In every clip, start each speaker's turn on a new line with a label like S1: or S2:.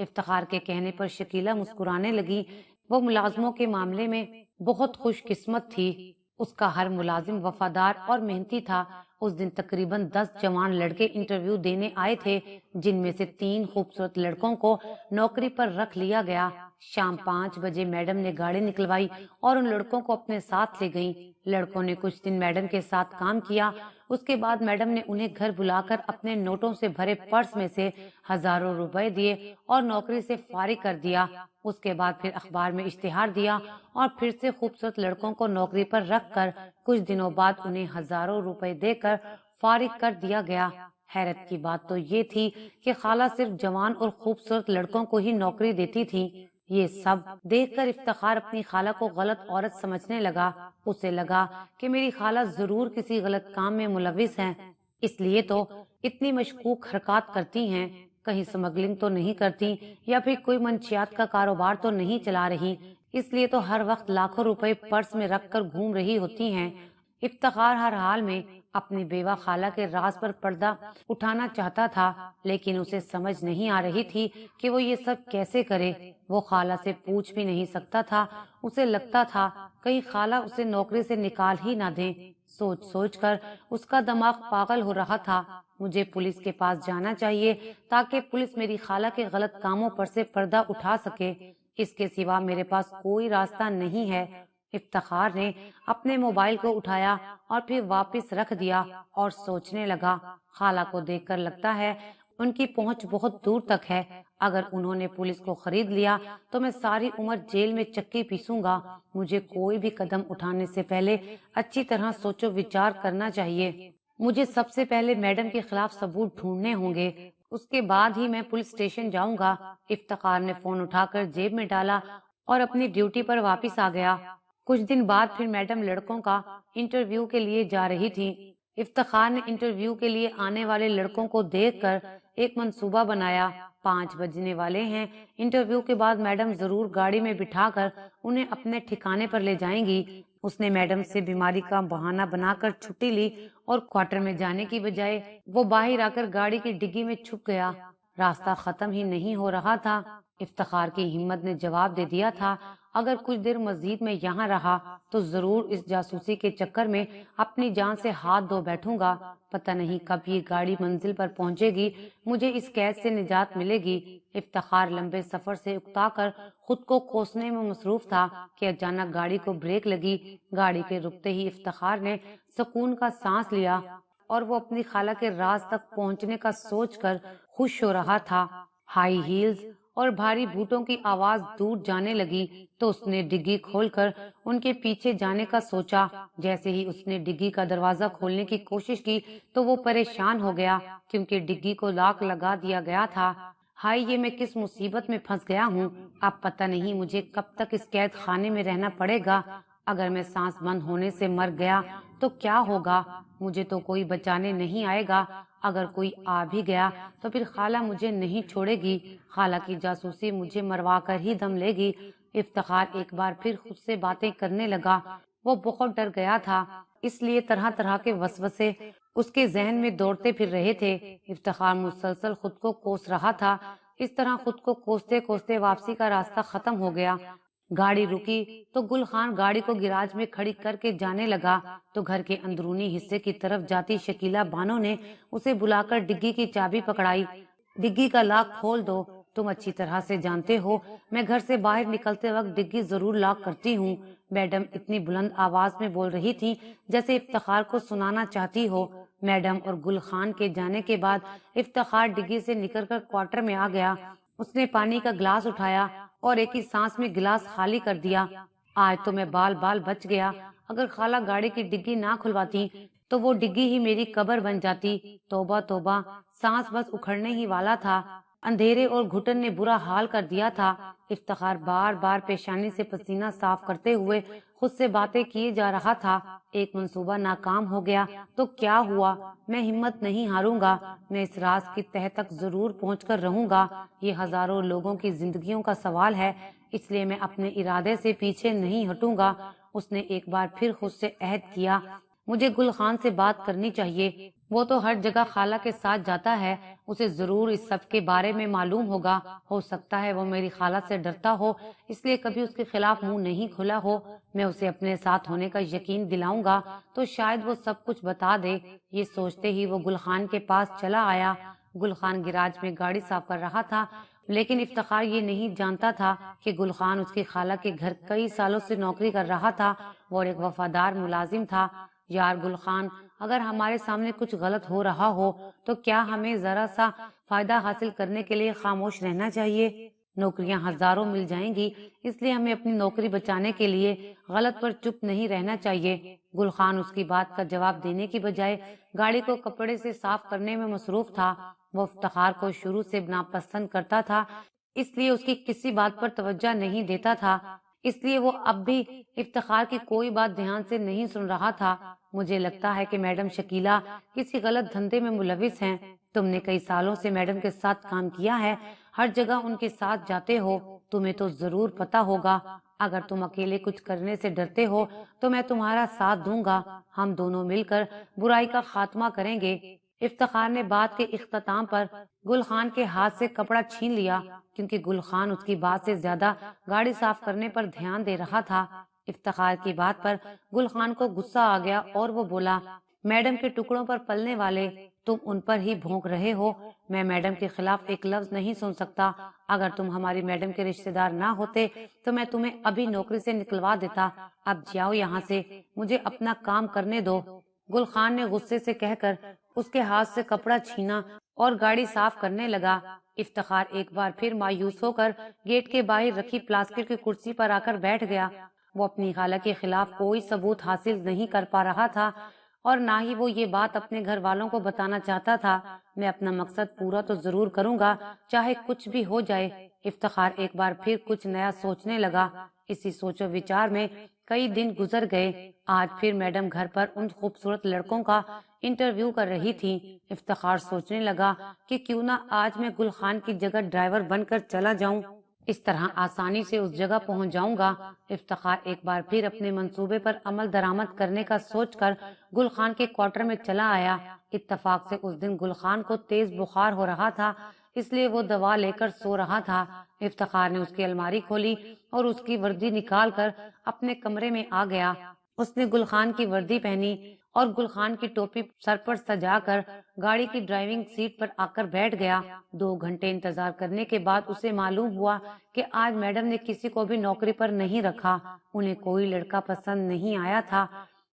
S1: افتخار کے کہنے پر شکیلا مسکرانے لگی۔ وہ ملازموں کے معاملے میں بہت خوش قسمت تھی، اس کا ہر ملازم وفادار اور محنتی تھا۔ اس دن تقریباً 10 جوان لڑکے انٹرویو دینے آئے تھے، جن میں سے 3 خوبصورت لڑکوں کو نوکری پر رکھ لیا گیا۔ شام 5 بجے میڈم نے گاڑی نکلوائی اور ان لڑکوں کو اپنے ساتھ لے گئیں۔ لڑکوں نے کچھ دن میڈم کے ساتھ کام کیا، اس کے بعد میڈم نے انہیں گھر بلا کر اپنے نوٹوں سے بھرے پرس میں سے ہزاروں روپے دیے اور نوکری سے فارغ کر دیا۔ اس کے بعد پھر اخبار میں اشتہار دیا اور پھر سے خوبصورت لڑکوں کو نوکری پر رکھ کر کچھ دنوں بعد انہیں ہزاروں روپے دے کر فارغ کر دیا گیا۔ حیرت کی بات تو یہ تھی کہ خالہ صرف جوان اور خوبصورت لڑکوں کو ہی نوکری دیتی تھی۔ یہ سب دیکھ کر افتخار اپنی خالہ کو غلط عورت سمجھنے لگا۔ اسے لگا کہ میری خالہ ضرور کسی غلط کام میں ملوث ہیں، اس لیے تو اتنی مشکوک حرکات کرتی ہیں، کہیں سمگلنگ تو نہیں کرتی یا پھر کوئی منشیات کا کاروبار تو نہیں چلا رہی، اس لیے تو ہر وقت لاکھوں روپے پرس میں رکھ کر گھوم رہی ہوتی ہیں۔ افتخار ہر حال میں اپنی بیوہ خالہ کے راز پر پردہ اٹھانا چاہتا تھا، لیکن اسے سمجھ نہیں آ رہی تھی کہ وہ یہ سب کیسے کرے۔ وہ خالہ سے پوچھ بھی نہیں سکتا تھا، اسے لگتا تھا کہیں خالہ اسے نوکری سے نکال ہی نہ دیں۔ سوچ سوچ کر اس کا دماغ پاگل ہو رہا تھا۔ مجھے پولیس کے پاس جانا چاہیے تاکہ پولیس میری خالہ کے غلط کاموں پر سے پردہ اٹھا سکے، اس کے سوا میرے پاس کوئی راستہ نہیں ہے۔ افتخار نے اپنے موبائل کو اٹھایا اور پھر واپس رکھ دیا اور سوچنے لگا، خالہ کو دیکھ کر لگتا ہے ان کی پہنچ بہت دور تک ہے۔ اگر انہوں نے پولیس کو خرید لیا تو میں ساری عمر جیل میں چکی پیسوں گا۔ مجھے کوئی بھی قدم اٹھانے سے پہلے اچھی طرح سوچو وچار کرنا چاہیے۔ مجھے سب سے پہلے میڈم کے خلاف ثبوت ڈھونڈنے ہوں گے، اس کے بعد ہی میں پولیس اسٹیشن جاؤں گا۔ افتخار نے فون اٹھا کر جیب میں ڈالا اور اپنی ڈیوٹی پر واپس آ گیا۔ کچھ دن بعد پھر میڈم لڑکوں کا انٹرویو کے لیے جا رہی تھی۔ افتخار نے انٹرویو کے لیے آنے والے لڑکوں کو دیکھ کر ایک منصوبہ بنایا۔ 5 بجنے والے ہیں، انٹرویو کے بعد میڈم ضرور گاڑی میں بٹھا کر انہیں اپنے ٹھکانے پر لے جائیں گی۔ اس نے میڈم سے بیماری کا بہانہ بنا کر چھٹی لی اور کوارٹر میں جانے کی بجائے وہ باہر آ کر گاڑی کی ڈگی میں چھپ گیا۔ راستہ ختم ہی نہیں ہو رہا تھا۔ افتخار کی ہمت نے جواب دے دیا تھا، اگر کچھ دیر مزید میں یہاں رہا تو ضرور اس جاسوسی کے چکر میں اپنی جان سے ہاتھ دھو بیٹھوں گا۔ پتہ نہیں کب یہ گاڑی منزل پر پہنچے گی، مجھے اس قید سے نجات ملے گی۔ افتخار لمبے سفر سے اکتا کر خود کو کوسنے میں مصروف تھا کہ اچانک گاڑی کو بریک لگی۔ گاڑی کے رکتے ہی افتخار نے سکون کا سانس لیا اور وہ اپنی خالہ کے راز تک پہنچنے کا سوچ کر خوش ہو رہا تھا۔ ہائی ہیلز اور بھاری بوٹوں کی آواز دور جانے لگی تو اس نے ڈگی کھول کر ان کے پیچھے جانے کا سوچا۔ جیسے ہی اس نے ڈگی کا دروازہ کھولنے کی کوشش کی تو وہ پریشان ہو گیا کیونکہ ڈگی کو لاک لگا دیا گیا تھا۔ ہائی، یہ میں کس مصیبت میں پھنس گیا ہوں، اب پتہ نہیں مجھے کب تک اس قید خانے میں رہنا پڑے گا۔ اگر میں سانس بند ہونے سے مر گیا تو کیا ہوگا؟ مجھے تو کوئی بچانے نہیں آئے گا، اگر کوئی آ بھی گیا تو پھر خالہ مجھے نہیں چھوڑے گی، خالہ کی جاسوسی مجھے مروا کر ہی دم لے گی۔ افتخار ایک بار پھر خود سے باتیں کرنے لگا۔ وہ بہت ڈر گیا تھا، اس لیے طرح طرح کے وسوسے اس کے ذہن میں دوڑتے پھر رہے تھے۔ افتخار مسلسل خود کو کوس رہا تھا۔ اس طرح خود کو کوستے کوستے واپسی کا راستہ ختم ہو گیا۔ گاڑی رکی تو گل خان گاڑی کو گراج میں کھڑی کر کے جانے لگا تو گھر کے اندرونی حصے کی طرف جاتی شکیلا بانو نے اسے بلا کر ڈگی کی چابی پکڑائی۔ ڈگی کا لاک کھول دو، تم اچھی طرح سے جانتے ہو میں گھر سے باہر نکلتے وقت ڈگی ضرور لاک کرتی ہوں۔ میڈم اتنی بلند آواز میں بول رہی تھی جیسے افتخار کو سنانا چاہتی ہو۔ میڈم اور گل خان کے جانے کے بعد افتخار ڈگی سے نکل کر کوارٹر میں آ گیا۔ اس نے پانی کا گلاس اٹھایا اور ایک ہی سانس میں گلاس خالی کر دیا۔ آج تو میں بال بال بچ گیا، اگر خالہ گاڑی کی ڈگی نہ کھلواتی تو وہ ڈگی ہی میری قبر بن جاتی۔ توبہ توبہ، سانس بس اکھڑنے ہی والا تھا۔ اندھیرے اور گھٹن نے برا حال کر دیا تھا۔ افتخار بار بار پیشانی سے پسینہ صاف کرتے ہوئے خود سے باتیں کیے جا رہا تھا۔ ایک منصوبہ ناکام ہو گیا تو کیا ہوا، میں ہمت نہیں ہاروں گا، میں اس راز کی تہہ تک ضرور پہنچ کر رہوں گا۔ یہ ہزاروں لوگوں کی زندگیوں کا سوال ہے، اس لیے میں اپنے ارادے سے پیچھے نہیں ہٹوں گا۔ اس نے ایک بار پھر خود سے عہد کیا، مجھے گل خان سے بات کرنی چاہیے، وہ تو ہر جگہ خالہ کے ساتھ جاتا ہے، اسے ضرور اس سب کے بارے میں معلوم ہوگا، ہو سکتا ہے وہ میری خالہ سے ڈرتا ہو اس لیے کبھی اس کے خلاف منہ نہیں کھلا ہو، میں اسے اپنے ساتھ ہونے کا یقین دلاؤں گا تو شاید وہ سب کچھ بتا دے۔ یہ سوچتے ہی وہ گل خان کے پاس چلا آیا۔ گل خان گراج میں گاڑی صاف کر رہا تھا، لیکن افتخار یہ نہیں جانتا تھا کہ گل خان اس کی خالہ کے گھر کئی سالوں سے نوکری کر رہا تھا اور ایک وفادار ملازم تھا۔ یار گل خان، اگر ہمارے سامنے کچھ غلط ہو رہا ہو تو کیا ہمیں ذرا سا فائدہ حاصل کرنے کے لیے خاموش رہنا چاہیے؟ نوکریاں ہزاروں مل جائیں گی، اس لیے ہمیں اپنی نوکری بچانے کے لیے غلط پر چپ نہیں رہنا چاہیے۔ گل خان اس کی بات کا جواب دینے کی بجائے گاڑی کو کپڑے سے صاف کرنے میں مصروف تھا۔ وہ افتخار کو شروع سے ناپسند کرتا تھا، اس لیے اس کی کسی بات پر توجہ نہیں دیتا تھا، اس لیے وہ اب بھی افتخار کی کوئی بات دھیان سے نہیں سن رہا تھا۔ مجھے لگتا ہے کہ میڈم شکیلہ کسی غلط دھندے میں ملوث ہیں، تم نے کئی سالوں سے میڈم کے ساتھ کام کیا ہے، ہر جگہ ان کے ساتھ جاتے ہو، تمہیں تو ضرور پتا ہوگا۔ اگر تم اکیلے کچھ کرنے سے ڈرتے ہو تو میں تمہارا ساتھ دوں گا، ہم دونوں مل کر برائی کا خاتمہ کریں گے۔ افتخار نے بات کے اختتام پر گل خان کے ہاتھ سے کپڑا چھین لیا، کیونکہ گل خان اس کی بات سے زیادہ گاڑی صاف کرنے پر دھیان دے رہا تھا۔ افتخار کی بات پر گل خان کو غصہ آ گیا اور وہ بولا، میڈم کے ٹکڑوں پر پلنے والے، تم ان پر ہی بھونک رہے ہو، میں میڈم کے خلاف ایک لفظ نہیں سن سکتا، اگر تم ہماری میڈم کے رشتہ دار نہ ہوتے تو میں تمہیں ابھی نوکری سے نکلوا دیتا، اب جاؤ یہاں سے، مجھے اپنا کام کرنے دو۔ گل خان نے غصے سے کہہ کر اس کے ہاتھ سے کپڑا چھینا اور گاڑی صاف کرنے لگا۔ افتخار ایک بار پھر مایوس ہو کر گیٹ کے باہر رکھی پلاسٹک کی کرسی پر آ کر بیٹھ گیا۔ وہ اپنی خالہ کے خلاف کوئی ثبوت حاصل نہیں کر پا رہا تھا اور نہ ہی وہ یہ بات اپنے گھر والوں کو بتانا چاہتا تھا۔ میں اپنا مقصد پورا تو ضرور کروں گا، چاہے کچھ بھی ہو جائے۔ افتخار ایک بار پھر کچھ نیا سوچنے لگا۔ اسی سوچ و وچار میں کئی دن گزر گئے۔ آج پھر میڈم گھر پر ان خوبصورت لڑکوں کا انٹرویو کر رہی تھی۔ افتخار سوچنے لگا کہ کیوں نہ آج میں گل خان کی جگہ ڈرائیور بن کر چلا جاؤں، اس طرح آسانی سے اس جگہ پہنچ جاؤں گا۔ افتخار ایک بار پھر اپنے منصوبے پر عمل درآمد کرنے کا سوچ کر گل خان کے کوارٹر میں چلا آیا۔ اتفاق سے اس دن گل خان کو تیز بخار ہو رہا تھا، اس لیے وہ دوا لے کر سو رہا تھا۔ افتخار نے اس کی الماری کھولی اور اس کی وردی نکال کر اپنے کمرے میں آ گیا۔ اس نے گل خان کی وردی پہنی اور گل خان کی ٹوپی سر پر سجا کر گاڑی کی ڈرائیونگ سیٹ پر آ کر بیٹھ گیا۔ 2 گھنٹے انتظار کرنے کے بعد اسے معلوم ہوا کہ آج میڈم نے کسی کو بھی نوکری پر نہیں رکھا، انہیں کوئی لڑکا پسند نہیں آیا تھا۔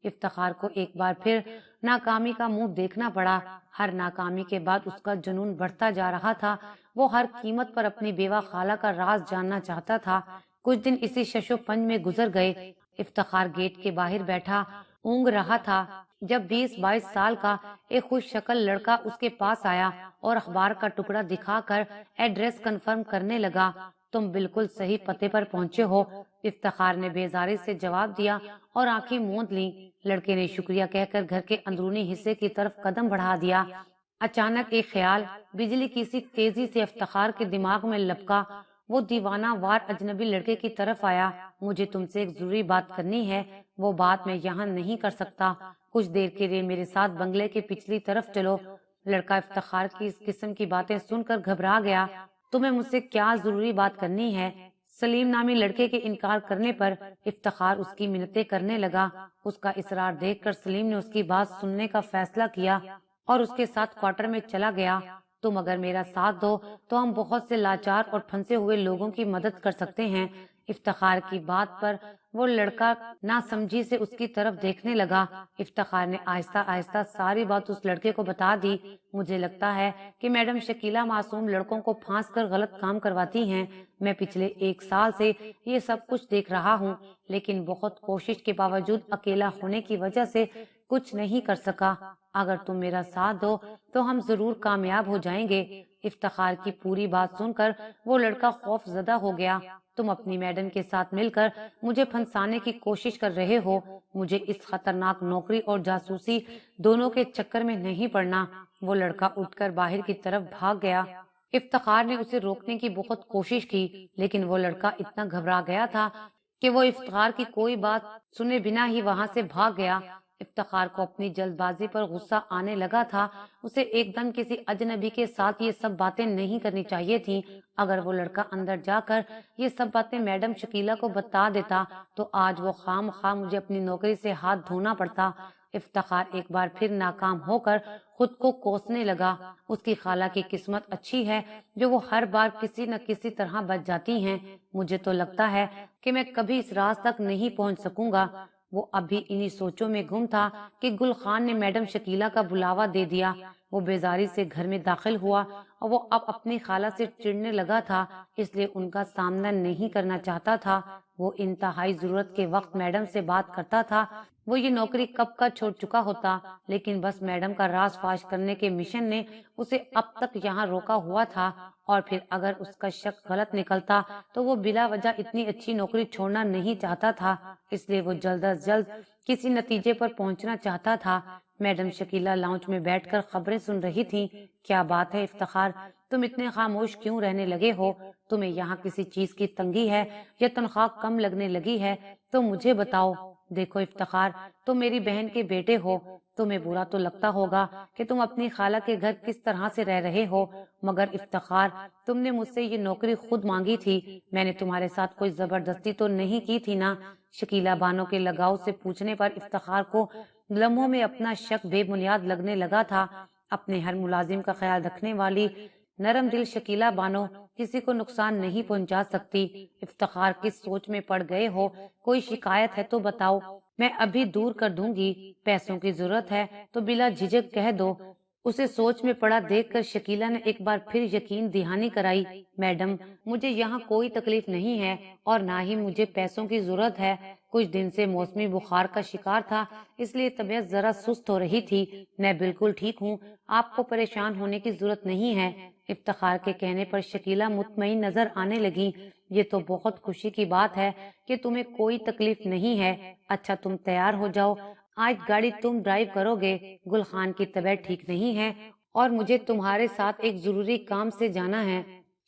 S1: افتخار کو ایک بار پھر ناکامی کا منہ دیکھنا پڑا۔ ہر ناکامی کے بعد اس کا جنون بڑھتا جا رہا تھا، وہ ہر قیمت پر اپنی بیوہ خالہ کا راز جاننا چاہتا تھا۔ کچھ دن اسی شش و پنج میں گزر گئے۔ افتخار گیٹ کے باہر بیٹھا اونگ رہا تھا جب 20-22 سال کا ایک خوش شکل لڑکا اس کے پاس آیا اور اخبار کا ٹکڑا دکھا کر ایڈریس کنفرم کرنے لگا۔ تم بالکل صحیح پتے پر پہنچے ہو، افتخار نے بیزاری سے جواب دیا اور آنکھیں موند لیں۔ لڑکے نے شکریہ کہہ کر گھر کے اندرونی حصے کی طرف قدم بڑھا دیا۔ اچانک ایک خیال بجلی کی سی تیزی سے افتخار کے دماغ میں لپکا۔ وہ دیوانہ وار اجنبی لڑکے کی طرف آیا۔ مجھے تم سے ایک ضروری بات کرنی ہے، وہ بات میں یہاں نہیں کر سکتا، کچھ دیر کے لیے میرے ساتھ بنگلے کے پچھلی طرف چلو۔ لڑکا افتخار کی اس قسم کی باتیں سن کر گھبرا گیا۔ تمہیں مجھ سے کیا ضروری بات کرنی ہے؟ سلیم نامی لڑکے کے انکار کرنے پر افتخار اس کی منتیں کرنے لگا۔ اس کا اصرار دیکھ کر سلیم نے اس کی بات سننے کا فیصلہ کیا اور اس کے ساتھ کوارٹر میں چلا گیا۔ تم اگر میرا ساتھ دو تو ہم بہت سے لاچار اور پھنسے ہوئے لوگوں کی مدد کر سکتے ہیں۔ افتخار کی بات پر وہ لڑکا ناسمجھی سے اس کی طرف دیکھنے لگا۔ افتخار نے آہستہ آہستہ ساری بات اس لڑکے کو بتا دی۔ مجھے لگتا ہے کہ میڈم شکیلہ معصوم لڑکوں کو پھانس کر غلط کام کرواتی ہیں۔ میں پچھلے 1 سال سے یہ سب کچھ دیکھ رہا ہوں، لیکن بہت کوشش کے باوجود اکیلا ہونے کی وجہ سے کچھ نہیں کر سکا۔ اگر تم میرا ساتھ دو تو ہم ضرور کامیاب ہو جائیں گے۔ افتخار کی پوری بات سن کر وہ لڑکا خوف زدہ ہو گیا۔ تم اپنی میڈم کے ساتھ مل کر مجھے پھنسانے کی کوشش کر رہے ہو، مجھے اس خطرناک نوکری اور جاسوسی دونوں کے چکر میں نہیں پڑنا۔ وہ لڑکا اٹھ کر باہر کی طرف بھاگ گیا۔ افتخار نے اسے روکنے کی بہت کوشش کی، لیکن وہ لڑکا اتنا گھبرا گیا تھا کہ وہ افتخار کی کوئی بات سنے بنا ہی وہاں سے بھاگ گیا۔ افتخار کو اپنی جلد بازی پر غصہ آنے لگا تھا۔ اسے ایک دم کسی اجنبی کے ساتھ یہ سب باتیں نہیں کرنی چاہیے تھی۔ اگر وہ لڑکا اندر جا کر یہ سب باتیں میڈم شکیلہ کو بتا دیتا تو آج وہ خام خواہ مجھے اپنی نوکری سے ہاتھ دھونا پڑتا۔ افتخار ایک بار پھر ناکام ہو کر خود کو کوسنے لگا۔ اس کی خالہ کی قسمت اچھی ہے جو وہ ہر بار کسی نہ کسی طرح بچ جاتی ہیں۔ مجھے تو لگتا ہے کہ میں کبھی اس راز تک نہیں پہنچ سکوں گا۔ وہ ابھی انہی سوچوں میں گم تھا کہ گل خان نے میڈم شکیلہ کا بلاوا دے دیا۔ وہ بیزاری سے گھر میں داخل ہوا اور وہ اب اپنی خالہ سے چڑنے لگا تھا، اس لیے ان کا سامنا نہیں کرنا چاہتا تھا۔ وہ انتہائی ضرورت کے وقت میڈم سے بات کرتا تھا۔ وہ یہ نوکری کب کا چھوڑ چکا ہوتا، لیکن بس میڈم کا راز فاش کرنے کے مشن نے اسے اب تک یہاں روکا ہوا تھا، اور پھر اگر اس کا شک غلط نکلتا تو وہ بلا وجہ اتنی اچھی نوکری چھوڑنا نہیں چاہتا تھا، اس لیے وہ جلد از جلد کسی نتیجے پر پہنچنا چاہتا تھا۔ میڈم شکیلہ لاؤنج میں بیٹھ کر خبریں سن رہی تھی۔ کیا بات ہے افتخار، تم اتنے خاموش کیوں رہنے لگے ہو؟ تمہیں یہاں کسی چیز کی تنگی ہے یا تنخواہ کم لگنے لگی ہے تو مجھے بتاؤ۔ دیکھو افتخار، تم میری بہن کے بیٹے ہو، تمہیں برا تو لگتا ہوگا کہ تم اپنی خالہ کے گھر کس طرح سے رہ رہے ہو، مگر افتخار تم نے مجھ سے یہ نوکری خود مانگی تھی، میں نے تمہارے ساتھ کوئی زبردستی تو نہیں کی تھی نا؟ شکیلہ بانو کے لگاؤ سے پوچھنے پر افتخار کو لمحوں میں اپنا شک بے بنیاد لگنے لگا تھا۔ اپنے ہر ملازم کا خیال رکھنے والی نرم دل شکیلہ بانو کسی کو نقصان نہیں پہنچا سکتی۔ افتخار کس سوچ میں پڑ گئے ہو؟ کوئی شکایت ہے تو بتاؤ، میں ابھی دور کر دوں گی۔ پیسوں کی ضرورت ہے تو بلا جھجک کہہ دو۔ اسے سوچ میں پڑا دیکھ کر شکیلہ نے ایک بار پھر یقین دہانی کرائی۔ میڈم، مجھے یہاں کوئی تکلیف نہیں ہے اور نہ ہی مجھے پیسوں کی ضرورت ہے۔ کچھ دن سے موسمی بخار کا شکار تھا، اس لیے طبیعت ذرا سست ہو رہی تھی۔ میں بالکل ٹھیک ہوں، آپ کو پریشان ہونے کی ضرورت نہیں ہے۔ افتخار کے کہنے پر شکیلہ مطمئن نظر آنے لگی۔ یہ تو بہت خوشی کی بات ہے کہ تمہیں کوئی تکلیف نہیں ہے۔ اچھا تم تیار ہو جاؤ، آج گاڑی تم ڈرائیو کرو گے۔ گل خان کی طبیعت ٹھیک نہیں ہے اور مجھے تمہارے ساتھ ایک ضروری کام سے جانا ہے۔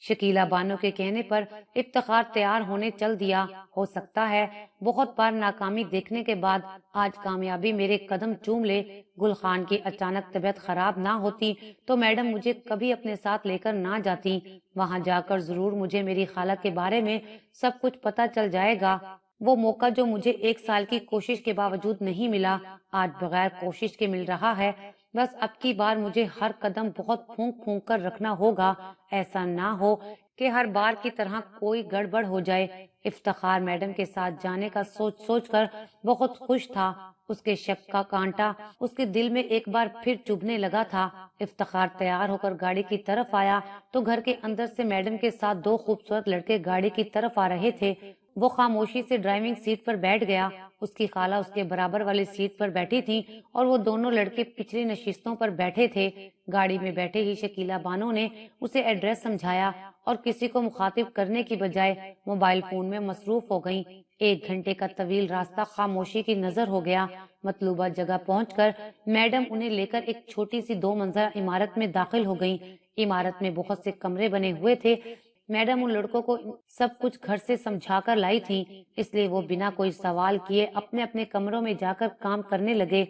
S1: شکیلہ بانو کے کہنے پر افتخار تیار ہونے چل دیا۔ ہو سکتا ہے بہت بار ناکامی دیکھنے کے بعد آج کامیابی میرے قدم چوم لے۔ گل خان کی اچانک طبیعت خراب نہ ہوتی تو میڈم مجھے کبھی اپنے ساتھ لے کر نہ جاتی۔ وہاں جا کر ضرور مجھے میری خالہ کے بارے میں سب کچھ پتہ چل جائے گا۔ وہ موقع جو مجھے 1 سال کی کوشش کے باوجود نہیں ملا، آج بغیر کوشش کے مل رہا ہے۔ بس اب کی بار مجھے ہر قدم بہت پھونک پھونک کر رکھنا ہوگا، ایسا نہ ہو کہ ہر بار کی طرح کوئی گڑبڑ ہو جائے۔ افتخار میڈم کے ساتھ جانے کا سوچ سوچ کر بہت خوش تھا۔ اس کے شک کا کانٹا اس کے دل میں ایک بار پھر چبھنے لگا تھا۔ افتخار تیار ہو کر گاڑی کی طرف آیا تو گھر کے اندر سے میڈم کے ساتھ 2 خوبصورت لڑکے گاڑی کی طرف آ رہے تھے۔ وہ خاموشی سے ڈرائیونگ سیٹ پر بیٹھ گیا۔ اس کی خالہ اس کے برابر والی سیٹ پر بیٹھی تھی اور وہ دونوں لڑکے پچھلی نشستوں پر بیٹھے تھے۔ گاڑی میں بیٹھے ہی شکیلہ بانو نے اسے ایڈریس سمجھایا اور کسی کو مخاطب کرنے کی بجائے موبائل فون میں مصروف ہو گئیں۔ 1 گھنٹے کا طویل راستہ خاموشی کی نظر ہو گیا۔ مطلوبہ جگہ پہنچ کر میڈم انہیں لے کر ایک چھوٹی سی 2 منزلہ عمارت میں داخل ہو گئیں۔ عمارت میں بہت سے کمرے بنے ہوئے تھے۔ میڈم ان لڑکوں کو سب کچھ گھر سے سمجھا کر لائی تھی، اس لیے وہ بنا کوئی سوال کیے اپنے اپنے کمروں میں جا کر کام کرنے لگے۔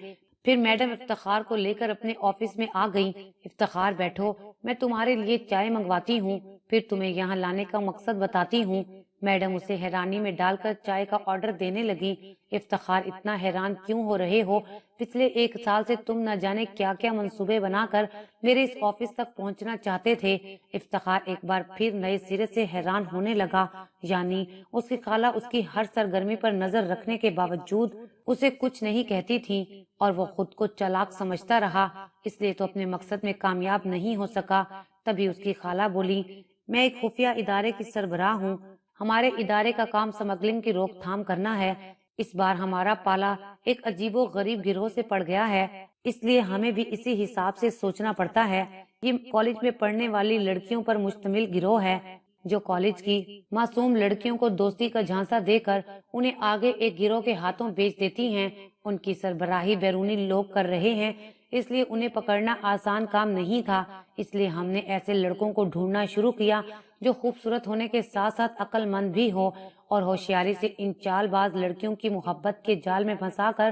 S1: پھر میڈم افتخار کو لے کر اپنے آفس میں آ گئیں۔ افتخار بیٹھو، میں تمہارے لیے چائے منگواتی ہوں، پھر تمہیں یہاں لانے کا مقصد بتاتی ہوں۔ میڈم اسے حیرانی میں ڈال کر چائے کا آرڈر دینے لگی۔ افتخار اتنا حیران کیوں ہو رہے ہو؟ پچھلے 1 سال سے تم نہ جانے کیا کیا منصوبے بنا کر میرے اس آفس تک پہنچنا چاہتے تھے۔ افتخار ایک بار پھر نئے سرے سے حیران ہونے لگا، یعنی اس کی خالہ اس کی ہر سرگرمی پر نظر رکھنے کے باوجود اسے کچھ نہیں کہتی تھی اور وہ خود کو چالاک سمجھتا رہا، اس لیے تو اپنے مقصد میں کامیاب نہیں ہو سکا۔ تبھی اس کی خالہ بولی، میں ایک خفیہ ادارے کی سربراہ ہوں، ہمارے ادارے کا کام اسمگلنگ کی روک تھام کرنا ہے۔ اس بار ہمارا پالا ایک عجیب و غریب گروہ سے پڑ گیا ہے، اس لیے ہمیں بھی اسی حساب سے سوچنا پڑتا ہے۔ یہ کالج میں پڑھنے والی لڑکیوں پر مشتمل گروہ ہے جو کالج کی معصوم لڑکیوں کو دوستی کا جھانسا دے کر انہیں آگے ایک گروہ کے ہاتھوں بیچ دیتی ہیں۔ ان کی سربراہی بیرونی لوگ کر رہے ہیں، اس لیے انہیں پکڑنا آسان کام نہیں تھا۔ اس لیے ہم نے ایسے لڑکوں کو ڈھونڈنا شروع کیا جو خوبصورت ہونے کے ساتھ ساتھ عقل مند بھی ہو اور ہوشیاری سے ان چال باز لڑکیوں کی محبت کے جال میں پھنسا کر